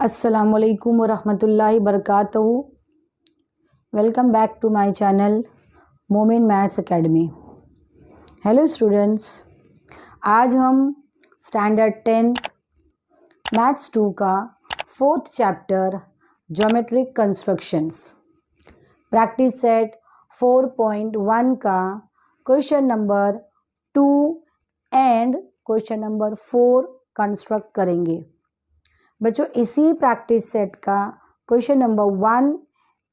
अस्सलामुअलैकुम वरहमतुल्लाहि बरकातहू। Welcome back to my channel Momin maths academy. Hello students, आज हम स्टैंडर्ड 10th मैथ्स 2 का 4th chapter geometric constructions practice set 4.1 का question number 2 and question number 4 construct करेंगे। बच्चों, इसी प्रैक्टिस सेट का question number 1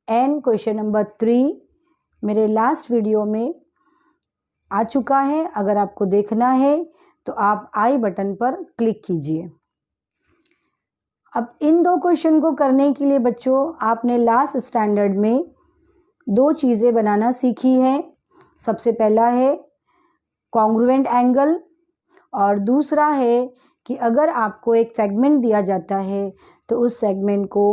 and question number 3 मेरे last video में आ चुका है। अगर आपको देखना है तो आप आई बटन पर क्लिक कीजिए। अब इन दो क्वेश्चन को करने के लिए बच्चों आपने लास्ट स्टैंडर्ड में दो चीज़ें बनाना सीखी है। सबसे पहला है कॉन्ग्रुएंट एंगल और दूसरा है कि अगर आपको एक सेगमेंट दिया जाता है तो उस सेगमेंट को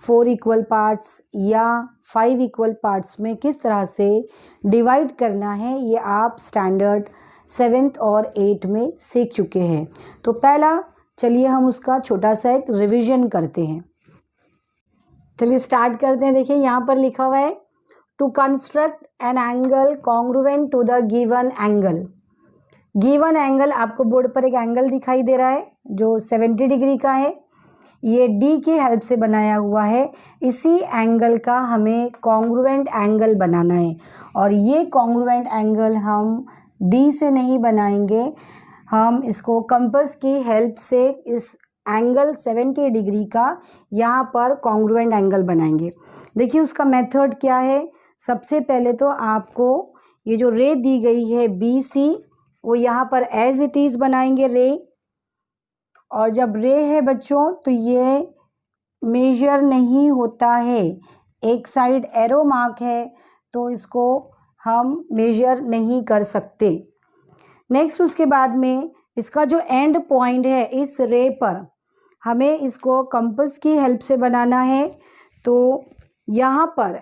4 इक्वल पार्ट्स या 5 इक्वल पार्ट्स में किस तरह से डिवाइड करना है, ये आप स्टैंडर्ड 7th और 8th में सीख चुके हैं। तो पहला चलिए हम उसका छोटा सा एक रिवीजन करते हैं। चलिए स्टार्ट करते हैं। देखिए यहाँ पर लिखा हुआ है to construct an angle congruent to the given angle. Given angle, आपको बोर्ड पर एक एंगल दिखाई दे रहा है जो 70 डिग्री का है। ये डी की हेल्प से बनाया हुआ है। इसी एंगल का हमें कॉन्ग्रुएंट एंगल बनाना है और ये कॉन्ग्रुएंट एंगल हम डी से नहीं बनाएंगे, हम इसको कंपास की हेल्प से इस एंगल 70 डिग्री का यहाँ पर कॉन्ग्रुएंट एंगल बनाएंगे। देखिए उसका मेथड क्या है। सबसे पहले तो आपको ये जो रे दी गई है बी सी, वो यहाँ पर एज इट इज़ बनाएंगे रे। और जब रे है बच्चों तो ये मेजर नहीं होता है, एक साइड एरो मार्क है तो इसको हम मेजर नहीं कर सकते। नेक्स्ट उसके बाद में इसका जो एंड पॉइंट है इस रे पर हमें इसको कंपास की हेल्प से बनाना है। तो यहाँ पर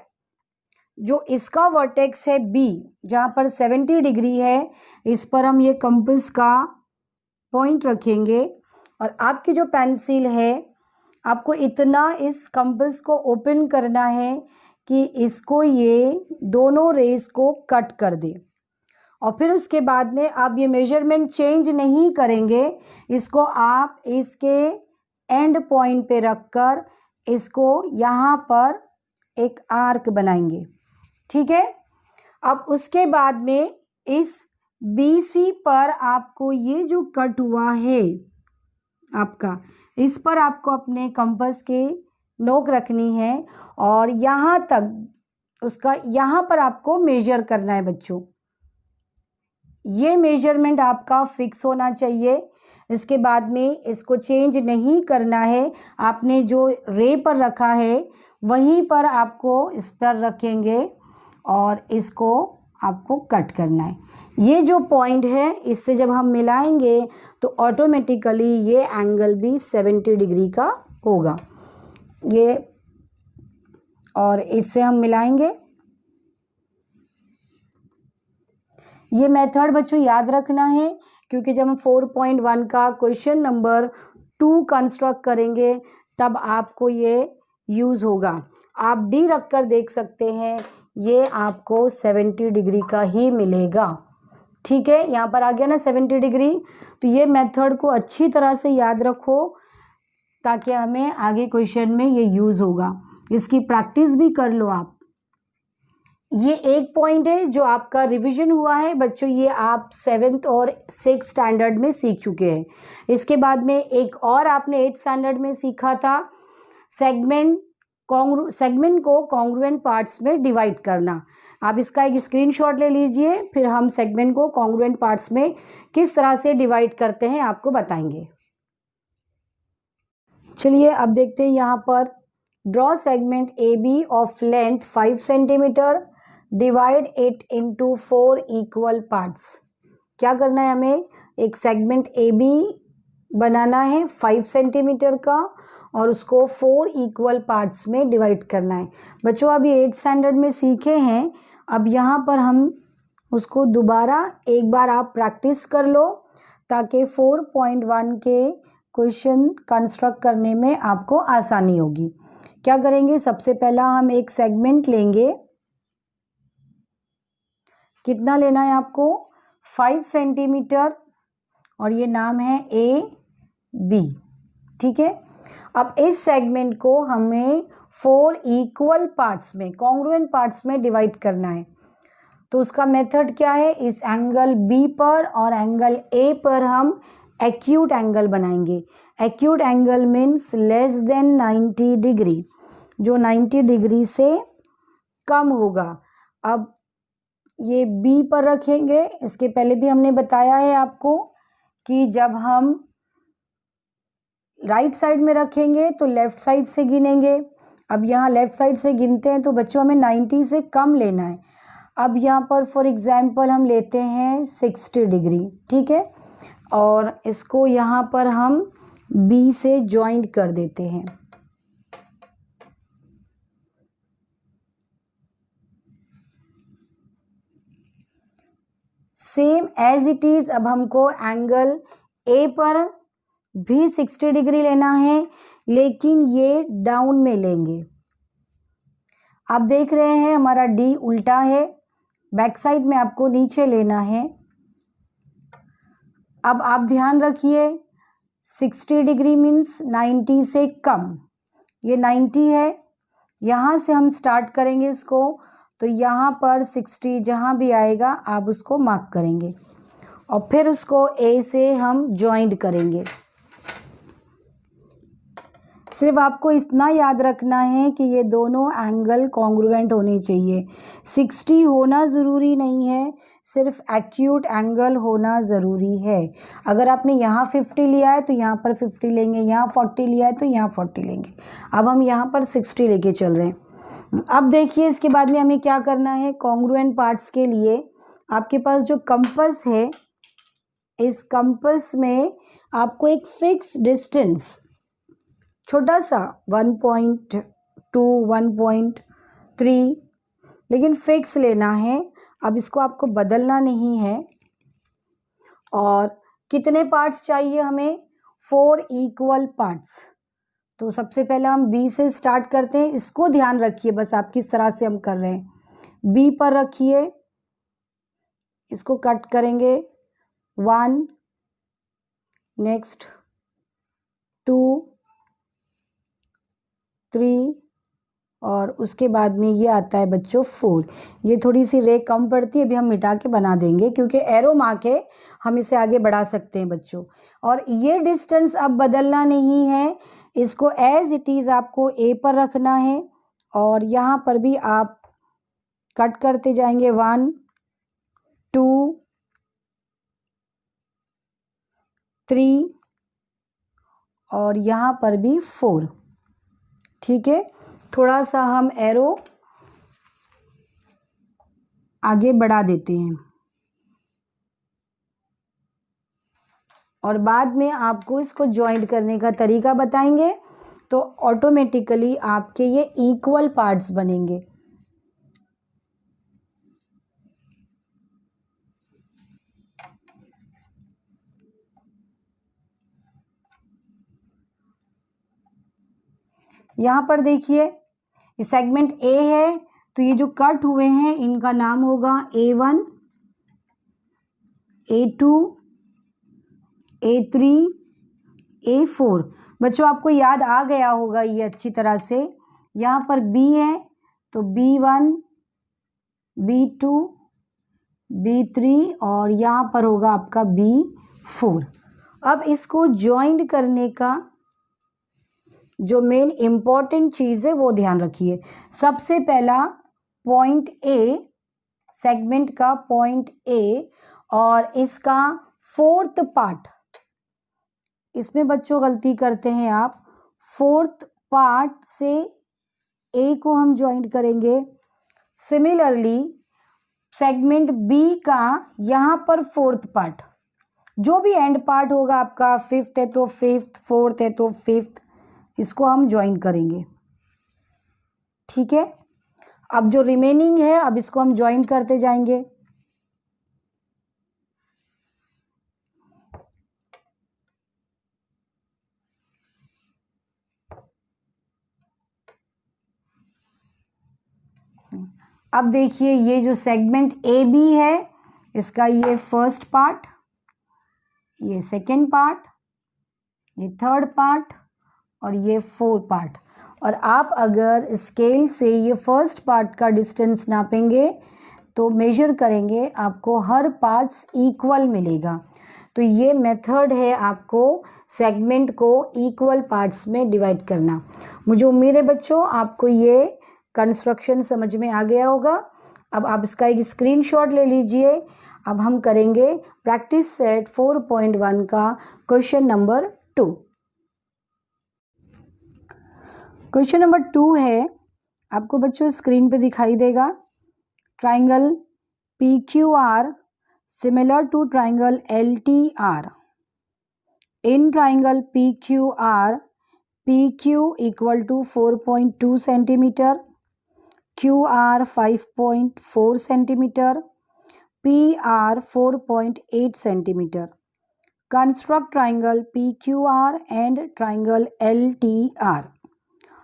जो इसका वर्टेक्स है बी, जहाँ पर 70 डिग्री है, इस पर हम ये कंपास का पॉइंट रखेंगे और आपकी जो पेंसिल है आपको इतना इस कंपास को ओपन करना है कि इसको ये दोनों रेस को कट कर दे। और फिर उसके बाद में आप ये मेजरमेंट चेंज नहीं करेंगे, इसको आप इसके एंड पॉइंट पे रखकर इसको यहाँ पर एक आर्क बनाएंगे। ठीक है। अब उसके बाद में इस BC पर आपको ये जो कट हुआ है आपका, इस पर आपको अपने कंपास के नोक रखनी है और यहाँ तक उसका यहाँ पर आपको मेजर करना है बच्चों। ये मेजरमेंट आपका फिक्स होना चाहिए। इसके बाद में इसको चेंज नहीं करना है। आपने जो रे पर रखा है वहीं पर आपको इस पर रखेंगे और इसको आपको कट करना है। ये जो पॉइंट है इससे जब हम मिलाएंगे तो ऑटोमेटिकली ये एंगल भी 70 डिग्री का होगा। ये और इससे हम मिलाएंगे। ये मेथड बच्चों याद रखना है क्योंकि जब हम 4.1 का क्वेश्चन नंबर 2 कंस्ट्रक्ट करेंगे तब आपको ये यूज़ होगा। आप डी रख कर देख सकते हैं, ये आपको 70 डिग्री का ही मिलेगा। ठीक है, यहाँ पर आ गया ना 70 डिग्री। तो ये मेथड को अच्छी तरह से याद रखो ताकि हमें आगे क्वेश्चन में ये यूज़ होगा। इसकी प्रैक्टिस भी कर लो आप। ये एक पॉइंट है जो आपका रिवीजन हुआ है बच्चों, ये आप 7th और 6th स्टैंडर्ड में सीख चुके हैं। इसके बाद में एक और आपने 8th स्टैंडर्ड में सीखा था, सेगमेंट को कॉन्ग्रुएंट पार्ट्स में डिवाइड करना। आप इसका एक स्क्रीनशॉट ले लीजिए, फिर हम सेगमेंट को कॉन्ग्रुएंट पार्ट्स में किस तरह से डिवाइड करते हैं आपको बताएंगे। चलिए अब देखते हैं यहाँ पर draw segment AB of length 5 centimetre, divide it into 4 equal parts. क्या करना है हमें, एक सेगमेंट AB बनाना है 5 सेंटीमीटर का और उसको 4 इक्वल पार्ट्स में डिवाइड करना है। बच्चों अभी 8th स्टैंडर्ड में सीखे हैं, अब यहाँ पर हम उसको दोबारा एक बार आप प्रैक्टिस कर लो ताकि 4.1 के क्वेश्चन कंस्ट्रक्ट करने में आपको आसानी होगी। क्या करेंगे, सबसे पहला हम एक सेगमेंट लेंगे। कितना लेना है आपको, 5 सेंटीमीटर, और ये नाम है ए बी। ठीक है, अब इस सेगमेंट को हमें 4 इक्वल पार्ट्स में, कॉन्ग्रुएंट पार्ट्स में डिवाइड करना है। तो उसका मेथड क्या है, इस एंगल बी पर और एंगल ए पर हम एक्यूट एंगल बनाएंगे। Acute angle means less than 90 degree, जो 90 डिग्री से कम होगा। अब ये बी पर रखेंगे। इसके पहले भी हमने बताया है आपको कि जब हम राइट साइड में रखेंगे तो लेफ्ट साइड से गिनेंगे। अब यहाँ लेफ्ट साइड से गिनते हैं तो बच्चों हमें 90 से कम लेना है। अब यहाँ पर फॉर एग्जांपल हम लेते हैं 60 डिग्री। ठीक है, और इसको यहाँ पर हम बी से ज्वाइंट कर देते हैं। सेम एज इट इज अब हमको एंगल ए पर भी 60 डिग्री लेना है, लेकिन ये डाउन में लेंगे। आप देख रहे हैं हमारा डी उल्टा है, बैक साइड में आपको नीचे लेना है। अब आप ध्यान रखिए 60 डिग्री मीन्स 90 से कम, ये 90 है। यहाँ से हम स्टार्ट करेंगे इसको, तो यहाँ पर 60 जहाँ भी आएगा आप उसको मार्क करेंगे और फिर उसको ए से हम ज्वाइंट करेंगे। सिर्फ आपको इतना याद रखना है कि ये दोनों एंगल कॉन्ग्रुएंट होने चाहिए। 60 होना ज़रूरी नहीं है, सिर्फ एक्यूट एंगल होना ज़रूरी है। अगर आपने यहाँ 50 लिया है तो यहाँ पर 50 लेंगे, यहाँ 40 लिया है तो यहाँ 40 लेंगे। अब हम यहाँ पर 60 लेके चल रहे हैं। अब देखिए इसके बाद में हमें क्या करना है, कॉन्ग्रुएंट पार्ट्स के लिए आपके पास जो कंपास है, इस कंपास में आपको एक फिक्स डिस्टेंस छोटा सा 1.2 1.3 लेकिन फिक्स लेना है। अब इसको आपको बदलना नहीं है। और कितने पार्ट्स चाहिए हमें, 4 इक्वल पार्ट्स। तो सबसे पहले हम बी से स्टार्ट करते हैं। इसको ध्यान रखिए बस आप किस तरह से हम कर रहे हैं। बी पर रखिए, इसको कट करेंगे 1, नेक्स्ट 2, 3 और उसके बाद में ये आता है बच्चों 4। ये थोड़ी सी रे कम पड़ती है, अभी हम मिटा के बना देंगे क्योंकि एरो मार्क है, हम इसे आगे बढ़ा सकते हैं बच्चों। और ये डिस्टेंस अब बदलना नहीं है, इसको एज इट इज़ आपको ए पर रखना है और यहाँ पर भी आप कट करते जाएंगे 1, 2, 3 और यहाँ पर भी 4। ठीक है, थोड़ा सा हम एरो आगे बढ़ा देते हैं और बाद में आपको इसको ज्वाइंट करने का तरीका बताएंगे, तो ऑटोमेटिकली आपके ये इक्वल पार्ट्स बनेंगे। यहाँ पर देखिए ये सेगमेंट ए है, तो ये जो कट हुए हैं इनका नाम होगा A1, A2, A3, A4। बच्चों आपको याद आ गया होगा ये अच्छी तरह से। यहाँ पर B है तो B1, B2, B3 और यहाँ पर होगा आपका B4। अब इसको ज्वाइंट करने का जो मेन इम्पॉर्टेंट चीज़ है वो ध्यान रखिए। सबसे पहला पॉइंट ए, सेगमेंट का पॉइंट ए और इसका 4th पार्ट, इसमें बच्चों गलती करते हैं आप। 4th पार्ट से ए को हम ज्वाइंट करेंगे। सिमिलरली सेगमेंट बी का यहाँ पर 4th पार्ट, जो भी एंड पार्ट होगा आपका, 5th है तो 5th, 4th है तो 5th, इसको हम ज्वाइन करेंगे। ठीक है, अब जो रिमेनिंग है अब इसको हम ज्वाइन करते जाएंगे। अब देखिए ये जो सेगमेंट ए बी है, इसका ये फर्स्ट पार्ट, ये सेकेंड पार्ट, ये थर्ड पार्ट और ये फोर्थ पार्ट। और आप अगर स्केल से ये फर्स्ट पार्ट का डिस्टेंस नापेंगे तो मेजर करेंगे, आपको हर पार्ट्स इक्वल मिलेगा। तो ये मेथड है आपको सेगमेंट को इक्वल पार्ट्स में डिवाइड करना। मुझे उम्मीद है बच्चों आपको ये कंस्ट्रक्शन समझ में आ गया होगा। अब आप इसका एक स्क्रीनशॉट ले लीजिए। अब हम करेंगे प्रैक्टिस सेट 4.1 का क्वेश्चन नंबर 2। क्वेश्चन नंबर 2 है, आपको बच्चों स्क्रीन पे दिखाई देगा। Triangle PQR similar to triangle LTR. In triangle PQR, PQ equal to 4.2 centimeter, QR 5.4 centimeter, PR 4.8 centimeter. Construct triangle PQR and triangle LTR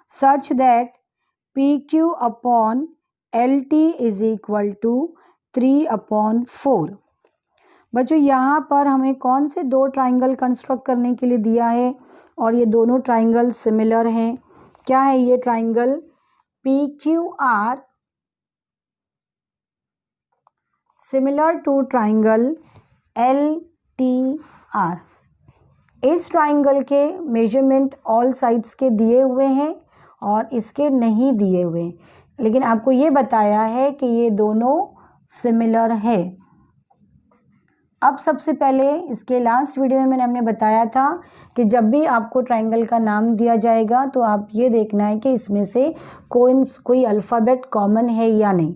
such that PQ upon LT is equal to 3/4। बच्चों यहाँ पर हमें कौन से दो triangle construct करने के लिए दिया है और ये दोनों ट्राइंगल सिमिलर हैं। क्या है ये triangle? PQR similar to triangle LTR। इस ट्राइंगल के मेजरमेंट ऑल साइड्स के दिए हुए हैं और इसके नहीं दिए हुए, लेकिन आपको ये बताया है कि ये दोनों सिमिलर है। अब सबसे पहले इसके लास्ट वीडियो में हमने बताया था कि जब भी आपको ट्राइंगल का नाम दिया जाएगा तो आप ये देखना है कि इसमें से कोई अल्फ़ाबेट कॉमन है या नहीं।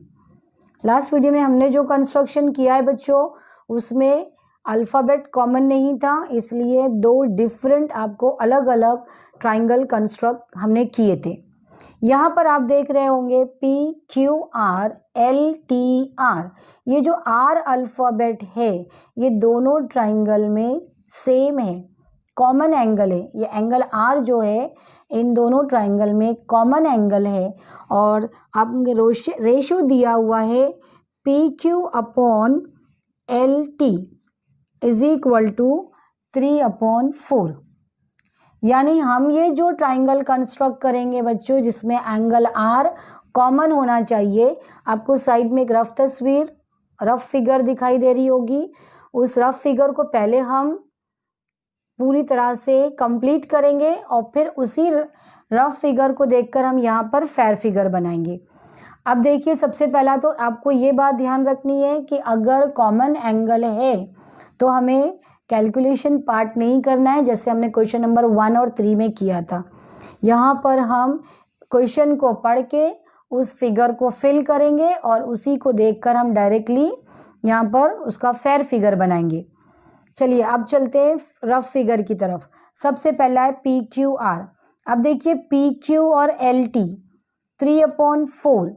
लास्ट वीडियो में हमने जो कंस्ट्रक्शन किया है बच्चों, उसमें अल्फ़ाबेट कॉमन नहीं था, इसलिए दो डिफरेंट आपको अलग अलग ट्राइंगल कंस्ट्रक्ट हमने किए थे। यहाँ पर आप देख रहे होंगे PQR LTR, ये जो R अल्फ़ाबेट है ये दोनों ट्राइंगल में सेम है, कॉमन एंगल है। ये एंगल R जो है इन दोनों ट्राइंगल में कॉमन एंगल है और आपको रेशो दिया हुआ है PQ upon LT is equal to 3/4। यानी हम ये जो ट्राइंगल कंस्ट्रक्ट करेंगे बच्चों जिसमें एंगल R कॉमन होना चाहिए, आपको साइड में एक रफ फिगर दिखाई दे रही होगी। उस रफ फिगर को पहले हम पूरी तरह से कंप्लीट करेंगे और फिर उसी रफ फिगर को देखकर हम यहाँ पर फेयर फिगर बनाएंगे। अब देखिए सबसे पहला तो आपको ये बात ध्यान रखनी है कि अगर कॉमन एंगल है तो हमें कैलकुलेशन पार्ट नहीं करना है, जैसे हमने क्वेश्चन नंबर 1 और 3 में किया था। यहाँ पर हम क्वेश्चन को पढ़ के उस फिगर को फिल करेंगे और उसी को देखकर हम डायरेक्टली यहाँ पर उसका फेयर फिगर बनाएंगे। चलिए अब चलते हैं रफ फिगर की तरफ। सबसे पहला है PQR। अब देखिए PQ और LT 3/4।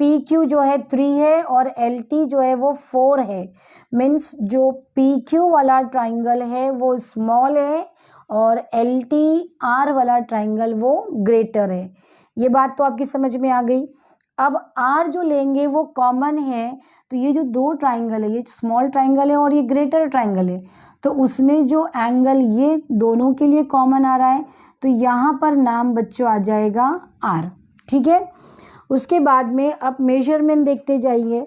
PQ जो है 3 है और LT जो है वो 4 है। मीन्स जो PQ वाला ट्राइंगल है वो स्मॉल है और LTR वाला ट्राइंगल वो ग्रेटर है। ये बात तो आपकी समझ में आ गई। अब R जो लेंगे वो कॉमन है, तो ये जो दो ट्राइंगल है, ये स्मॉल ट्राइंगल है और ये ग्रेटर ट्राइंगल है, तो उसमें जो एंगल ये दोनों के लिए कॉमन आ रहा है, तो यहाँ पर नाम बच्चों आ जाएगा R। ठीक है। उसके बाद में अब मेजरमेंट देखते जाइए।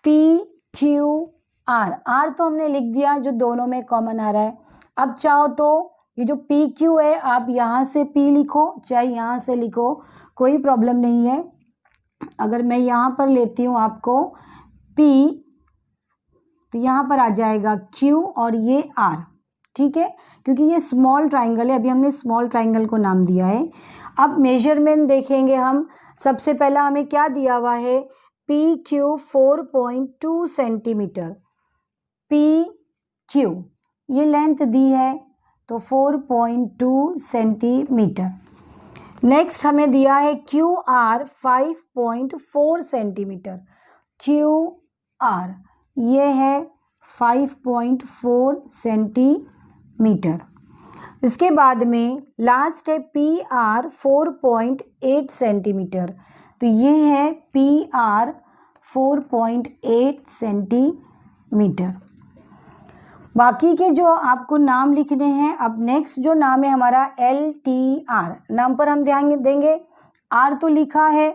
PQR, R तो हमने लिख दिया जो दोनों में कॉमन आ रहा है। अब चाहो तो ये जो PQ है आप यहाँ से P लिखो, चाहे यहाँ से लिखो, कोई प्रॉब्लम नहीं है। अगर मैं यहाँ पर लेती हूँ आपको P, तो यहाँ पर आ जाएगा Q और ये R। ठीक है, क्योंकि ये स्मॉल ट्राइंगल है, अभी हमने स्मॉल ट्राइंगल को नाम दिया है। अब मेजरमेंट देखेंगे हम। सबसे पहला हमें क्या दिया हुआ है? PQ 4.2 centimetre. PQ ये लेंथ दी है तो 4.2 सेंटीमीटर। नेक्स्ट हमें दिया है QR 5.4 सेंटीमीटर। QR ये है 5.4 सेंटीमीटर। इसके बाद में लास्ट है PR 4.8 सेंटीमीटर। तो ये है PR 4.8 सेंटीमीटर। बाकी के जो आपको नाम लिखने हैं, अब नेक्स्ट जो नाम है हमारा LTR, नाम पर हम ध्यान देंगे। R तो लिखा है,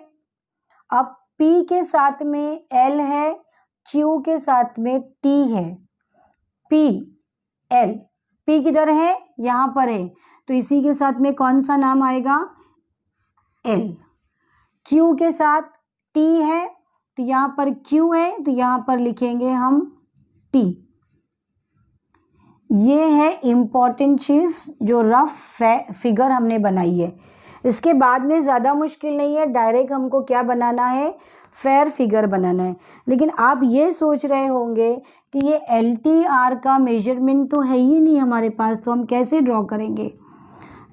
अब P के साथ में L है, Q के साथ में T है, PL, P किधर है, यहाँ पर है, तो इसी के साथ में कौन सा नाम आएगा, L। Q के साथ T है, तो यहाँ पर Q है, तो यहाँ पर लिखेंगे हम T। ये है इम्पॉर्टेंट चीज़ जो रफ फिगर हमने बनाई है। इसके बाद में ज़्यादा मुश्किल नहीं है, डायरेक्ट हमको क्या बनाना है, फेयर फिगर बनाना है। लेकिन आप ये सोच रहे होंगे कि ये LTR का मेजरमेंट तो है ही नहीं हमारे पास, तो हम कैसे ड्रॉ करेंगे।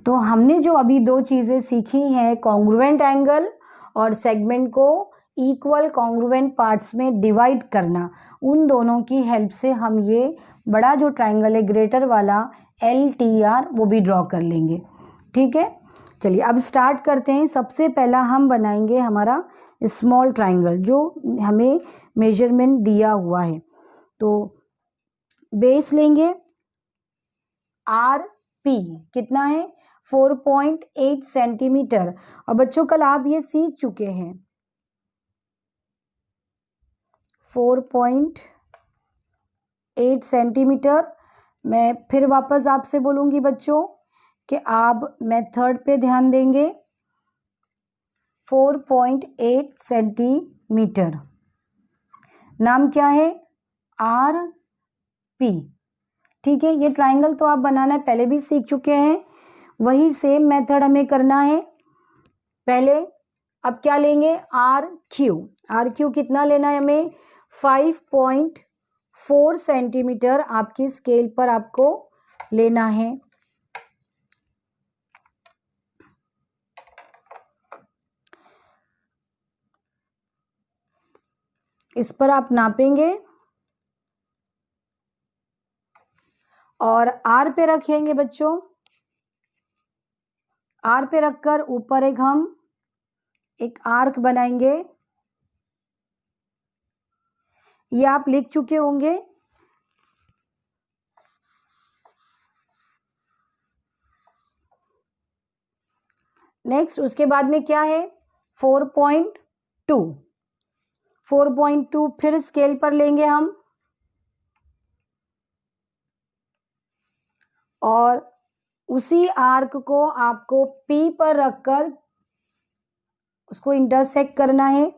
तो हमने जो अभी दो चीज़ें सीखी हैं, कॉन्ग्रुएंट एंगल और सेगमेंट को इक्वल कॉन्ग्रुएंट पार्ट्स में डिवाइड करना, उन दोनों की हेल्प से हम ये बड़ा जो ट्रायंगल है ग्रेटर वाला LTR वो भी ड्रॉ कर लेंगे। ठीक है, चलिए अब स्टार्ट करते हैं। सबसे पहला हम बनाएंगे हमारा स्मॉल ट्रायंगल जो हमें मेजरमेंट दिया हुआ है। तो बेस लेंगे, RP कितना है, 4.8 सेंटीमीटर। और बच्चों कल आप ये सीख चुके हैं, 4.8 सेंटीमीटर। मैं फिर वापस आपसे बोलूँगी बच्चों कि आप मेथड पे ध्यान देंगे। 4.8 सेंटीमीटर, नाम क्या है, RP। ठीक है, ये ट्रायंगल तो आप बनाना पहले भी सीख चुके हैं, वही सेम मेथड हमें करना है। पहले अब क्या लेंगे, RQ कितना लेना है हमें, 5.4 सेंटीमीटर आपकी स्केल पर आपको लेना है। इस पर आप नापेंगे और R पे रखेंगे बच्चों। R पे रखकर ऊपर हम एक आर्क बनाएंगे। ये आप लिख चुके होंगे। नेक्स्ट उसके बाद में क्या है, 4.2 फिर स्केल पर लेंगे हम और उसी आर्क को आपको P पर रखकर उसको इंटरसेक्ट करना है।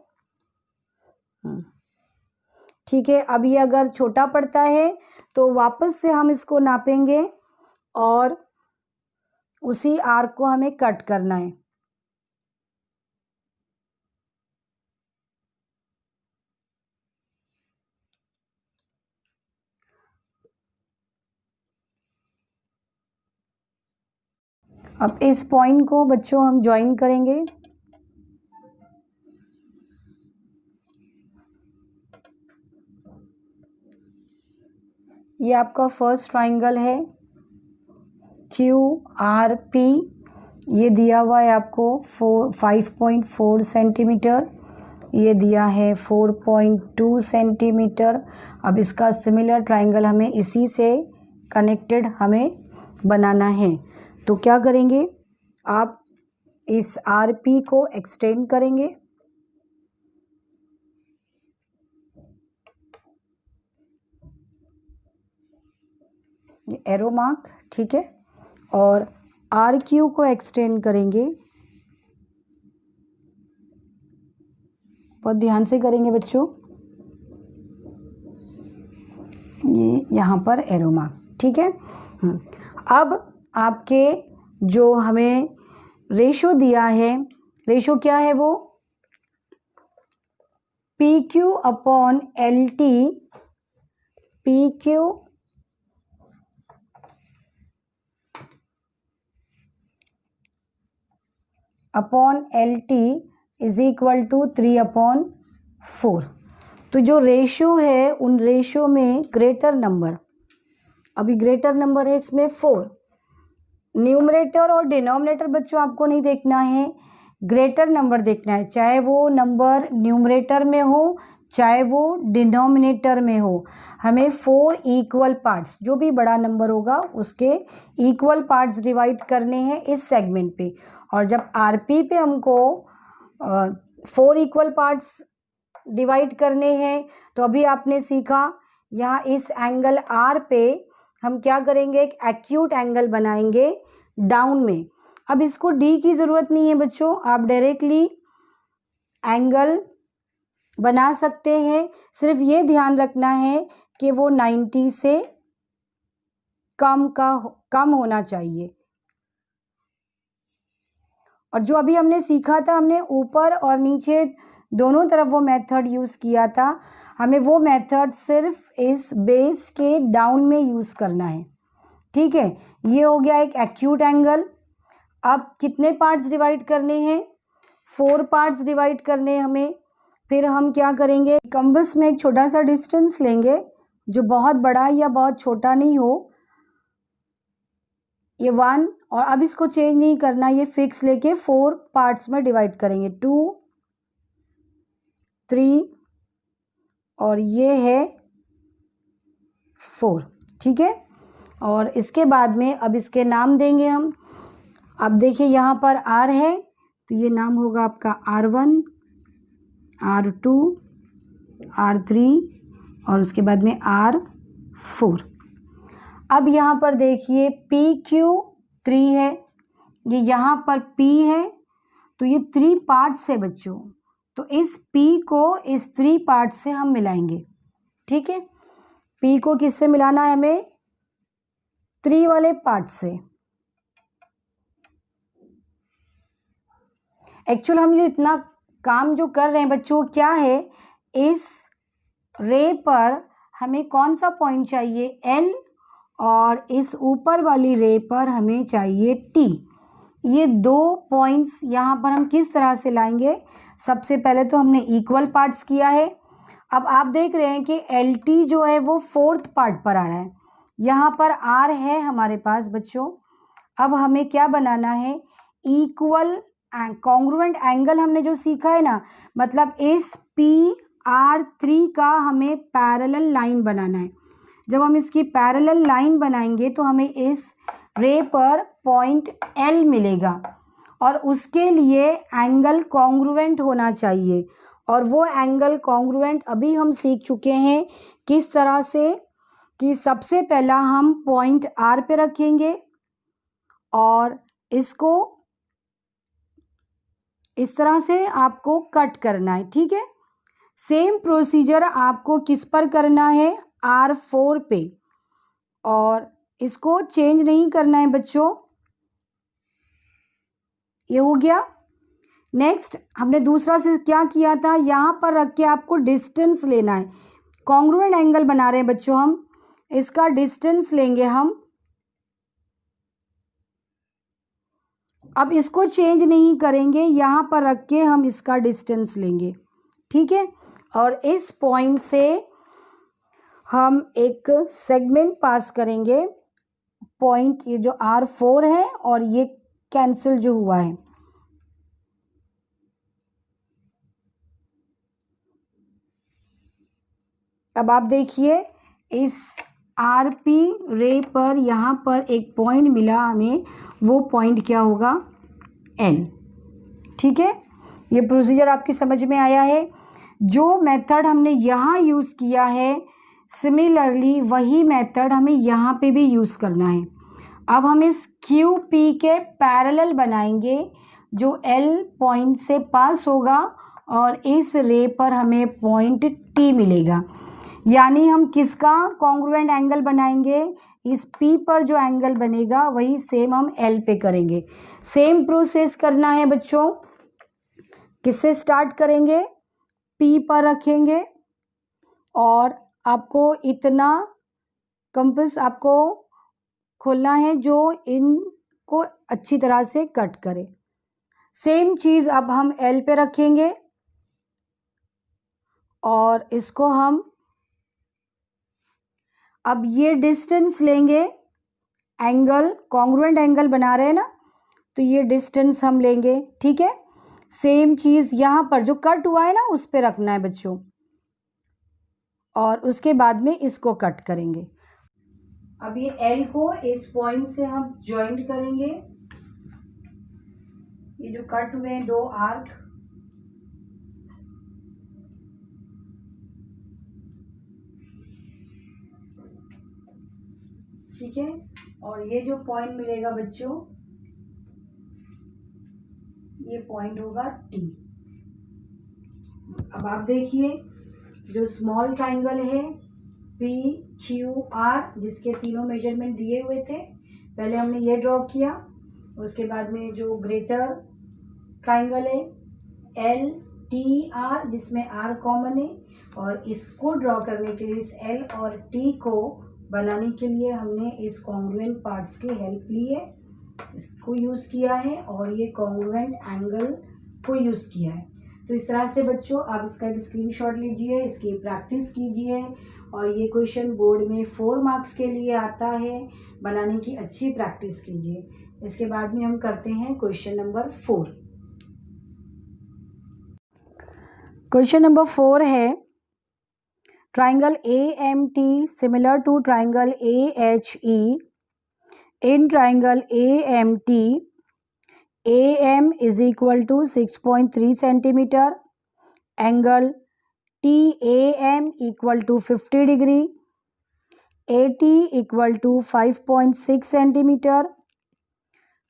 ठीक है, अब ये अगर छोटा पड़ता है तो वापस से हम इसको नापेंगे और उसी आर्क को हमें कट करना है। अब इस पॉइंट को बच्चों हम ज्वाइन करेंगे। ये आपका फर्स्ट ट्रायंगल है QRP, ये दिया हुआ है आपको 5.4 सेंटीमीटर, ये दिया है 4.2 सेंटीमीटर। अब इसका सिमिलर ट्रायंगल हमें इसी से कनेक्टेड हमें बनाना है। तो क्या करेंगे, आप इस RP को एक्सटेंड करेंगे, ये एरो मार्क, ठीक है, और RQ को एक्सटेंड करेंगे। बहुत ध्यान से करेंगे बच्चों, ये यहाँ पर एरो मार्क, ठीक है। अब आपके जो हमें रेशो दिया है, रेशो क्या है वो, PQ upon LT, PQ upon LT is equal to 3/4। तो जो रेशो है उन रेशो में ग्रेटर नंबर, अभी ग्रेटर नंबर है इसमें 4। न्यूमरेटर और डिनोमिनेटर बच्चों आपको नहीं देखना है, ग्रेटर नंबर देखना है, चाहे वो नंबर न्यूमरेटर में हो चाहे वो डिनोमिनेटर में हो। हमें 4 इक्वल पार्ट्स, जो भी बड़ा नंबर होगा उसके इक्वल पार्ट्स डिवाइड करने हैं इस सेगमेंट पे। और जब आरपी पे हमको 4 इक्वल पार्ट्स डिवाइड करने हैं, तो अभी आपने सीखा यहाँ इस एंगल आर पे हम क्या करेंगे, एक एक्यूट एंगल बनाएंगे डाउन में। अब इसको डी की ज़रूरत नहीं है बच्चों, आप डायरेक्टली एंगल बना सकते हैं। सिर्फ ये ध्यान रखना है कि वो 90 से कम होना चाहिए। और जो अभी हमने सीखा था, हमने ऊपर और नीचे दोनों तरफ वो मेथड यूज़ किया था। हमें वो मेथड सिर्फ इस बेस के डाउन में यूज़ करना है, ठीक है। ये हो गया एक एक्यूट एंगल। अब कितने पार्ट्स डिवाइड करने हैं, 4 पार्ट्स डिवाइड करने हैं हमें। फिर हम क्या करेंगे, कंबस में एक छोटा सा डिस्टेंस लेंगे जो बहुत बड़ा या बहुत छोटा नहीं हो, ये 1, और अब इसको चेंज नहीं करना, ये फिक्स लेके 4 पार्ट्स में डिवाइड करेंगे, 2, 3 और ये है 4, ठीक है। और इसके बाद में अब इसके नाम देंगे हम। अब देखिए यहाँ पर R है तो ये नाम होगा आपका R1, R2, R3 और उसके बाद में R4। अब यहाँ पर देखिए PQ3 है, ये यहाँ पर P है, तो ये 3 पार्ट्स है बच्चों। तो इस P को इस 3 पार्ट से हम मिलाएंगे, ठीक है। P को किससे मिलाना है हमें, 3 वाले पार्ट से। एक्चुअल हम जो इतना काम जो कर रहे हैं बच्चों, क्या है, इस रे पर हमें कौन सा पॉइंट चाहिए, L, और इस ऊपर वाली रे पर हमें चाहिए T। ये 2 पॉइंट्स यहाँ पर हम किस तरह से लाएंगे, सबसे पहले तो हमने इक्वल पार्ट्स किया है। अब आप देख रहे हैं कि LT जो है वो 4th पार्ट पर आ रहा है, यहाँ पर R है हमारे पास बच्चों। अब हमें क्या बनाना है, इक्वल कॉन्ग्रुएंट एंगल हमने जो सीखा है ना, मतलब इस PR3 का हमें पैरेलल लाइन बनाना है। जब हम इसकी पैरेलल लाइन बनाएंगे तो हमें इस रे पर पॉइंट L मिलेगा, और उसके लिए एंगल कॉन्ग्रुएंट होना चाहिए। और वो एंगल कॉन्ग्रुएंट अभी हम सीख चुके हैं किस तरह से, कि सबसे पहला हम पॉइंट R पे रखेंगे और इसको इस तरह से आपको कट करना है, ठीक है। सेम प्रोसीजर आपको किस पर करना है, R4 पे, और इसको चेंज नहीं करना है बच्चों। ये हो गया। नेक्स्ट हमने दूसरा से क्या किया था, यहाँ पर रख के आपको डिस्टेंस लेना है। कॉन्ग्रुएंट एंगल बना रहे हैं बच्चों हम, इसका डिस्टेंस लेंगे हम। अब इसको चेंज नहीं करेंगे, यहाँ पर रख के हम इसका डिस्टेंस लेंगे, ठीक है। और इस पॉइंट से हम एक सेगमेंट पास करेंगे, पॉइंट ये जो R4 है और ये कैंसिल जो हुआ है। अब आप देखिए इस RP रे पर यहाँ पर एक पॉइंट मिला हमें, वो पॉइंट क्या होगा, L, ठीक है। ये प्रोसीजर आपकी समझ में आया है। जो मेथड हमने यहाँ यूज़ किया है, सिमिलरली वही मेथड हमें यहाँ पे भी यूज़ करना है। अब हम इस QP के पैरेलल बनाएंगे जो L पॉइंट से पास होगा, और इस रे पर हमें पॉइंट T मिलेगा। यानी हम किसका कॉन्ग्रुएंट एंगल बनाएंगे, इस P पर जो एंगल बनेगा वही सेम हम L पे करेंगे। सेम प्रोसेस करना है बच्चों। किससे स्टार्ट करेंगे, P पर रखेंगे और आपको इतना कंपास आपको खोलना है जो इनको अच्छी तरह से कट करे। सेम चीज़ अब हम L पे रखेंगे और इसको हम अब ये डिस्टेंस लेंगे, एंगल कॉन्ग्रुएंट एंगल बना रहे हैं ना, तो ये डिस्टेंस हम लेंगे, ठीक है। सेम चीज़ यहाँ पर जो कट हुआ है ना उस पे रखना है बच्चों, और उसके बाद में इसको कट करेंगे। अब ये एल को इस पॉइंट से हम ज्वाइंट करेंगे, ये जो कट हुए हैं 2 आर्क, ठीक है, और ये जो पॉइंट मिलेगा बच्चों, ये पॉइंट होगा टी। अब आप देखिए जो स्मॉल ट्राइंगल है पी क्यू आर, जिसके तीनों मेजरमेंट दिए हुए थे, पहले हमने ये ड्रॉ किया, उसके बाद में जो ग्रेटर ट्राइंगल है एल टी आर, जिसमें आर कॉमन है, और इसको ड्रॉ करने के लिए इस एल और टी को बनाने के लिए हमने इस कॉन्ग्रुएंट पार्ट्स की हेल्प ली है, इसको यूज़ किया है, और ये कॉन्ग्रुएंट एंगल को यूज़ किया है। तो इस तरह से बच्चों आप इसका एक स्क्रीनशॉट लीजिए, इसकी प्रैक्टिस कीजिए, और ये क्वेश्चन बोर्ड में 4 मार्क्स के लिए आता है, बनाने की अच्छी प्रैक्टिस कीजिए। इसके बाद में हम करते हैं क्वेश्चन नंबर 4। क्वेश्चन नंबर 4 है triangle AMT similar to triangle AHE। In triangle AMT AM is equal to 6.3 centimeter, angle TAM equal to 50 degree, AT equal to 5.6 centimeter,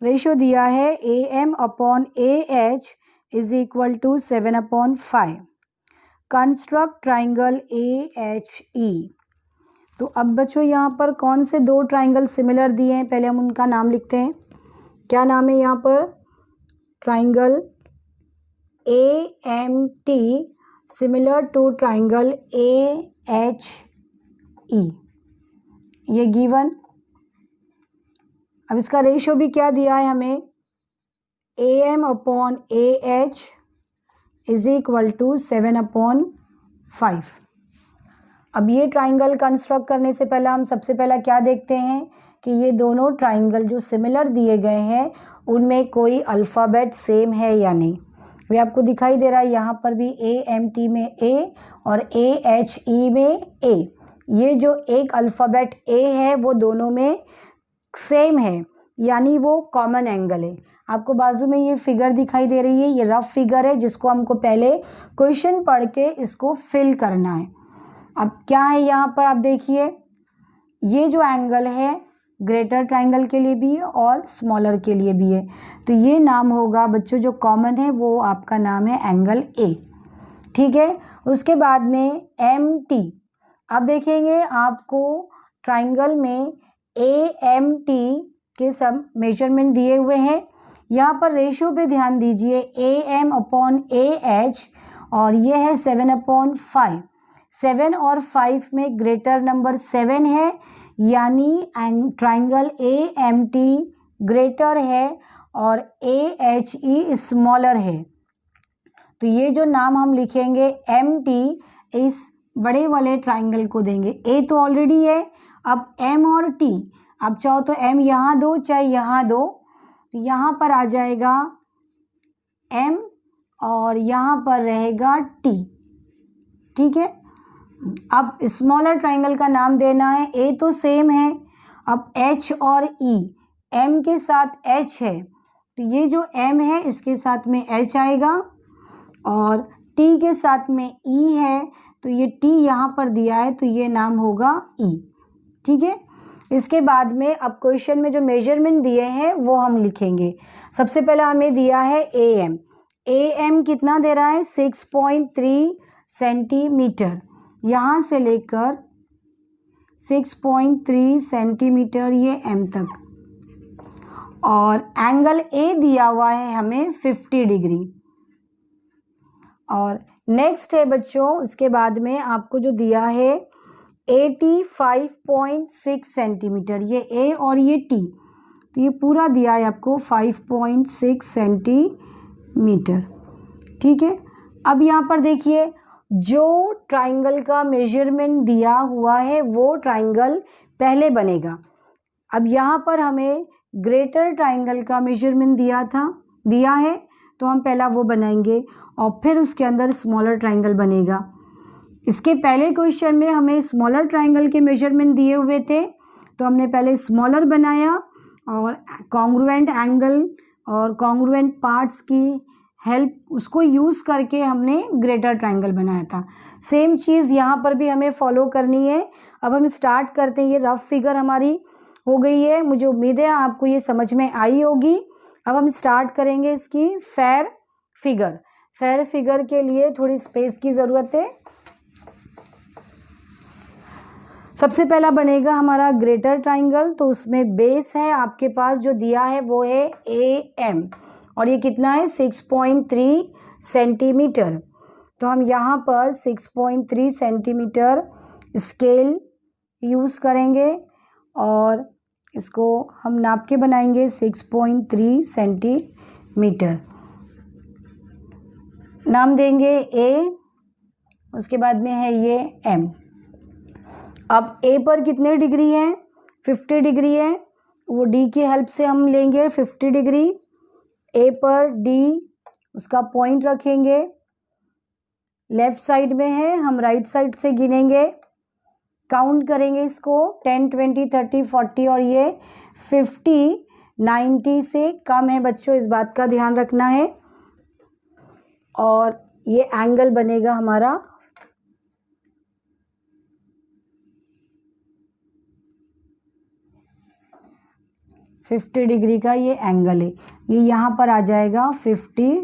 ratio दिया है AM upon AH is equal to 7/5, construct triangle AHE। तो अब बच्चों यहाँ पर कौन से 2 triangle similar दिए हैं, पहले हम उनका नाम लिखते हैं। क्या नाम है यहाँ पर? Triangle AMT similar to triangle AHE, ये गिवन। अब इसका रेशो भी क्या दिया है हमें, AM upon AH is equal to 7/5। अब ये ट्राइंगल कंस्ट्रक्ट करने से पहले हम सबसे पहला क्या देखते हैं कि ये दोनों ट्राइंगल जो सिमिलर दिए गए हैं उनमें कोई अल्फ़ाबेट सेम है या नहीं। वे आपको दिखाई दे रहा है यहाँ पर भी AMT में A और AHE में A, ये जो एक अल्फ़ाबेट A है वो दोनों में सेम है, यानी वो कॉमन एंगल है। आपको बाजू में ये फिगर दिखाई दे रही है, ये रफ फिगर है जिसको हमको पहले क्वेश्चन पढ़ के इसको फिल करना है। अब क्या है यहाँ पर आप देखिए, ये जो एंगल है ग्रेटर ट्राइंगल के लिए भी है और स्मॉलर के लिए भी है, तो ये नाम होगा बच्चों जो कॉमन है वो आपका नाम है एंगल A, ठीक है। उसके बाद में MT, अब देखेंगे आपको ट्राइंगल में AMT के सब मेजरमेंट दिए हुए हैं। यहाँ पर रेशियो पे ध्यान दीजिए, AM अपॉन AH, और ये है 7/5। 7 और 5 में ग्रेटर नंबर 7 है, यानी ट्राइंगल AMT ग्रेटर है और AHE स्मॉलर है। तो ये जो नाम हम लिखेंगे MT इस बड़े वाले ट्राइंगल को देंगे। A तो ऑलरेडी है, अब M और T, आप चाहो तो M यहाँ दो चाहे यहाँ दो, तो यहाँ पर आ जाएगा M और यहाँ पर रहेगा T, ठीक है। अब स्मॉलर ट्राइंगल का नाम देना है, A तो सेम है, अब H और E, M के साथ H है तो ये जो M है इसके साथ में H आएगा, और T के साथ में E है तो ये T यहाँ पर दिया है तो ये नाम होगा E, ठीक है। इसके बाद में अब क्वेश्चन में जो मेजरमेंट दिए हैं वो हम लिखेंगे। सबसे पहले हमें दिया है AM, AM कितना दे रहा है 6.3 सेंटीमीटर, यहाँ से लेकर 6.3 सेंटीमीटर ये M तक, और एंगल A दिया हुआ है हमें 50 डिग्री। और नेक्स्ट है बच्चों, उसके बाद में आपको जो दिया है 85.6 सेंटीमीटर, ये A और ये T, तो ये पूरा दिया है आपको 5.6 सेंटीमीटर, ठीक है। अब यहाँ पर देखिए जो ट्राइंगल का मेजरमेंट दिया हुआ है वो ट्राइंगल पहले बनेगा। अब यहाँ पर हमें ग्रेटर ट्राइंगल का मेजरमेंट दिया है, तो हम पहला वो बनाएंगे और फिर उसके अंदर स्मॉलर ट्राइंगल बनेगा। इसके पहले क्वेश्चन में हमें स्मॉलर ट्राइंगल के मेजरमेंट दिए हुए थे, तो हमने पहले स्मॉलर बनाया और कॉन्ग्रुएंट एंगल और कॉन्ग्रुएंट पार्ट्स की हेल्प उसको यूज़ करके हमने ग्रेटर ट्राइंगल बनाया था। सेम चीज़ यहाँ पर भी हमें फॉलो करनी है। अब हम स्टार्ट करते हैं। ये रफ फिगर हमारी हो गई है, मुझे उम्मीद है आपको ये समझ में आई होगी। अब हम स्टार्ट करेंगे इसकी फेयर फिगर। फेयर फिगर के लिए थोड़ी स्पेस की ज़रूरत है। सबसे पहला बनेगा हमारा ग्रेटर ट्राइंगल, तो उसमें बेस है आपके पास जो दिया है वो है AM और ये कितना है 6.3 सेंटीमीटर। तो हम यहाँ पर 6.3 सेंटीमीटर स्केल यूज़ करेंगे और इसको हम नाप के बनाएंगे 6.3 सेंटीमीटर। नाम देंगे A, उसके बाद में है ये M। अब A पर कितने डिग्री है 50 डिग्री है, वो D की हेल्प से हम लेंगे 50 डिग्री। A पर D उसका पॉइंट रखेंगे, लेफ्ट साइड में है, हम राइट साइड से गिनेंगे, काउंट करेंगे इसको 10 20 30 40 और ये 50 90 से कम है बच्चों, इस बात का ध्यान रखना है। और ये एंगल बनेगा हमारा 50 डिग्री का, ये एंगल है, ये यहाँ पर आ जाएगा 50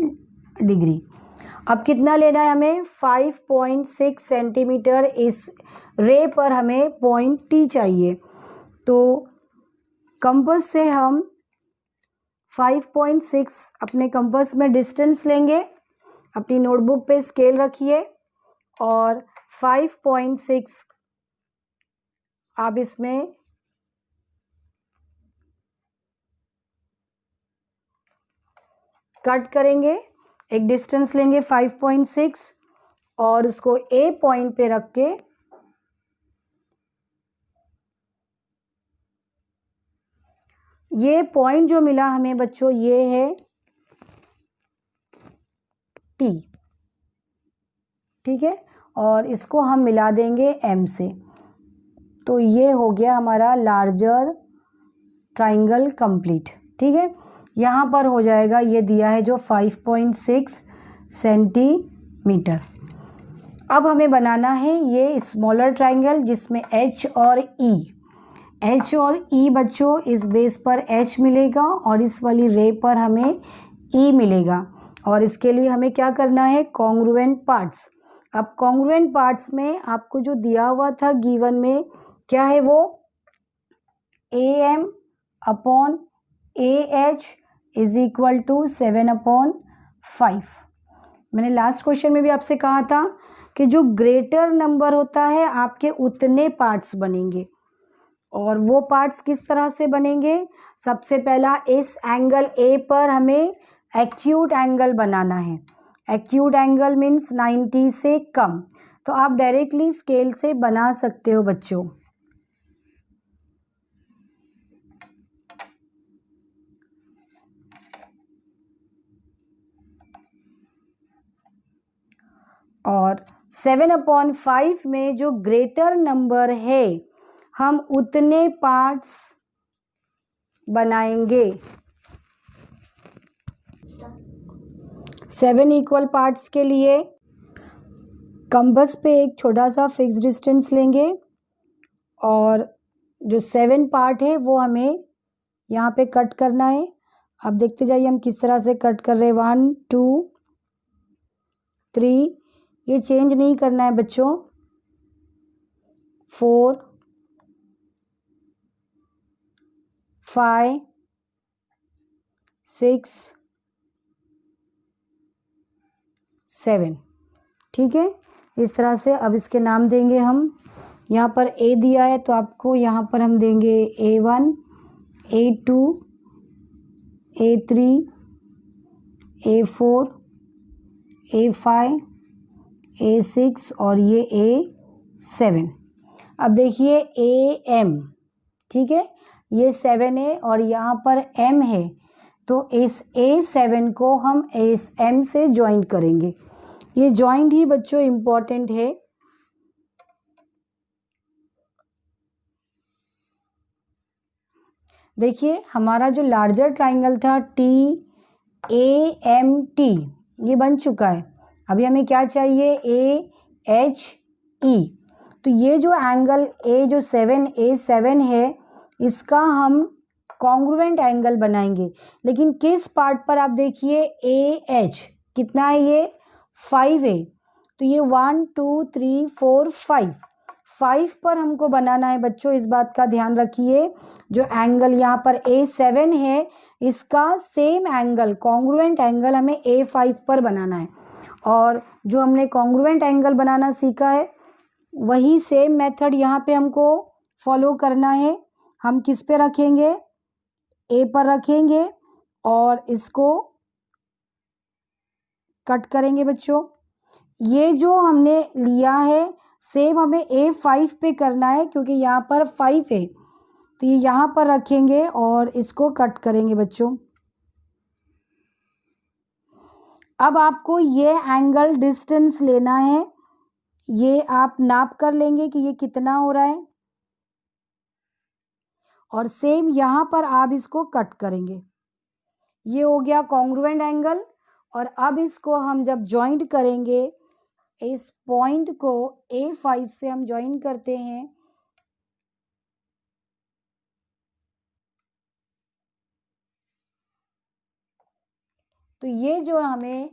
डिग्री। अब कितना लेना है हमें 5.6 सेंटीमीटर। इस रे पर हमें पॉइंट T चाहिए, तो कंपास से हम 5.6 अपने कंपास में डिस्टेंस लेंगे। अपनी नोटबुक पे स्केल रखिए और 5.6 आप इसमें कट करेंगे। एक डिस्टेंस लेंगे 5.6 और उसको A पॉइंट पे रख के ये पॉइंट जो मिला हमें बच्चों ये है T, ठीक है, और इसको हम मिला देंगे M से। तो ये हो गया हमारा लार्जर ट्राइंगल कंप्लीट, ठीक है। यहाँ पर हो जाएगा, ये दिया है जो 5.6 सेंटीमीटर। अब हमें बनाना है ये स्मॉलर ट्राइंगल जिसमें H और E। H और E बच्चों इस बेस पर H मिलेगा और इस वाली रे पर हमें E मिलेगा। और इसके लिए हमें क्या करना है, कॉन्ग्रुएंट पार्ट्स। अब कॉन्ग्रुएंट पार्ट्स में आपको जो दिया हुआ था गिवन में क्या है, वो AM upon AH is equal to 7/5। मैंने लास्ट क्वेश्चन में भी आपसे कहा था कि जो ग्रेटर नंबर होता है आपके उतने पार्ट्स बनेंगे, और वो पार्ट्स किस तरह से बनेंगे। सबसे पहला इस एंगल A पर हमें एक्यूट एंगल बनाना है। एक्यूट एंगल मीन्स 90 से कम, तो आप डायरेक्टली स्केल से बना सकते हो बच्चों। और 7/5 में जो ग्रेटर नंबर है हम उतने पार्ट्स बनाएंगे। 7 इक्वल पार्ट्स के लिए कंपास पे एक छोटा सा फिक्स डिस्टेंस लेंगे और जो 7 पार्ट है वो हमें यहाँ पे कट करना है। अब देखते जाइए हम किस तरह से कट कर रहे हैं। 1 2 3, ये चेंज नहीं करना है बच्चों। 4 5 6 7, ठीक है, इस तरह से। अब इसके नाम देंगे हम, यहाँ पर A दिया है तो आपको यहाँ पर हम देंगे A1 A2 A3 A4 A5 A6 और ये A7। अब देखिए AM, ठीक है, ये 7 है और यहाँ पर M है, तो इस A7 को हम इस M से ज्वाइंट करेंगे। ये ज्वाइंट ही बच्चों इम्पॉर्टेंट है। देखिए हमारा जो लार्जर ट्राइंगल था TAMT ये बन चुका है। अभी हमें क्या चाहिए, AHE। तो ये जो एंगल A7 है इसका हम कॉन्ग्रुएंट एंगल बनाएंगे। लेकिन किस पार्ट पर, आप देखिए AH कितना है, ये 5 है। तो ये 1 2 3 4 5 पर हमको बनाना है बच्चों। इस बात का ध्यान रखिए, जो एंगल यहाँ पर A7 है इसका सेम एंगल, कॉन्ग्रुएंट एंगल हमें A5 पर बनाना है। और जो हमने कॉन्ग्रुएंट एंगल बनाना सीखा है वही सेम मेथड यहाँ पे हमको फॉलो करना है। हम किस पे रखेंगे, A पर रखेंगे और इसको कट करेंगे बच्चों। ये जो हमने लिया है सेम हमें A5 पे करना है, क्योंकि यहाँ पर 5 है। तो ये यहाँ पर रखेंगे और इसको कट करेंगे बच्चों। अब आपको ये एंगल डिस्टेंस लेना है, ये आप नाप कर लेंगे कि ये कितना हो रहा है, और सेम यहाँ पर आप इसको कट करेंगे। ये हो गया कॉन्ग्रुएंट एंगल। और अब इसको हम जब ज्वाइंट करेंगे, इस पॉइंट को A5 से हम ज्वाइन करते हैं। तो ये जो हमें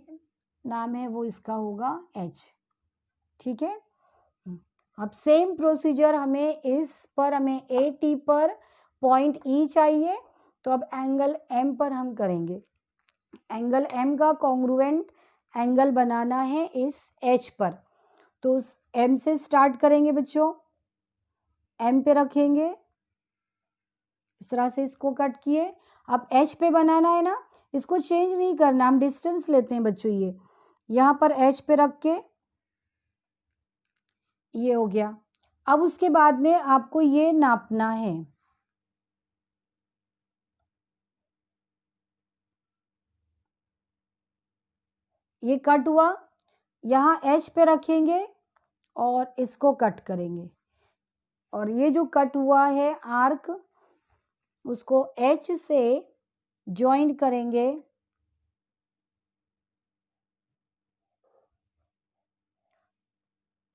नाम है वो इसका होगा H। ठीक है, अब सेम प्रोसीजर हमें इस पर, हमें AT पर पॉइंट E चाहिए। तो अब एंगल M पर हम करेंगे। एंगल M का कॉन्ग्रुएंट एंगल बनाना है इस H पर। तो उस M से स्टार्ट करेंगे बच्चों, M पे रखेंगे, इस तरह से इसको कट किए। अब H पे बनाना है ना, इसको चेंज नहीं करना, हम डिस्टेंस लेते हैं बच्चों। ये यहाँ पर H पे रख के ये हो गया। अब उसके बाद में आपको ये नापना है, ये कट हुआ, यहाँ H पे रखेंगे और इसको कट करेंगे। और ये जो कट हुआ है आर्क, उसको H से ज्वाइन करेंगे।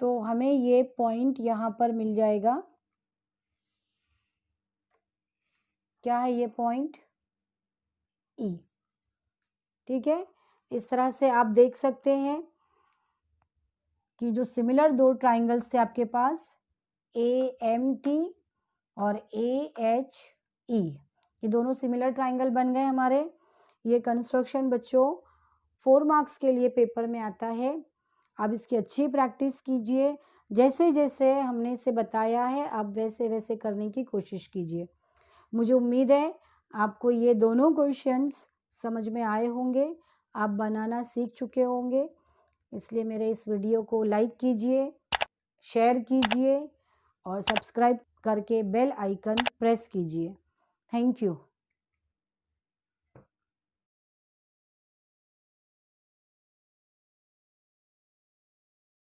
तो हमें ये पॉइंट यहाँ पर मिल जाएगा। क्या है ये पॉइंट, E। ठीक है, इस तरह से आप देख सकते हैं कि जो सिमिलर दो ट्राइंगल्स थे आपके पास, AMT और AHE, ये दोनों सिमिलर ट्राइंगल बन गए हमारे। ये कंस्ट्रक्शन बच्चों 4 मार्क्स के लिए पेपर में आता है। आप इसकी अच्छी प्रैक्टिस कीजिए, जैसे जैसे हमने इसे बताया है आप वैसे वैसे करने की कोशिश कीजिए। मुझे उम्मीद है आपको ये दोनों क्वेश्चंस समझ में आए होंगे, आप बनाना सीख चुके होंगे। इसलिए मेरे इस वीडियो को लाइक कीजिए, शेयर कीजिए और सब्सक्राइब करके बेल आइकन प्रेस कीजिए। Thank you.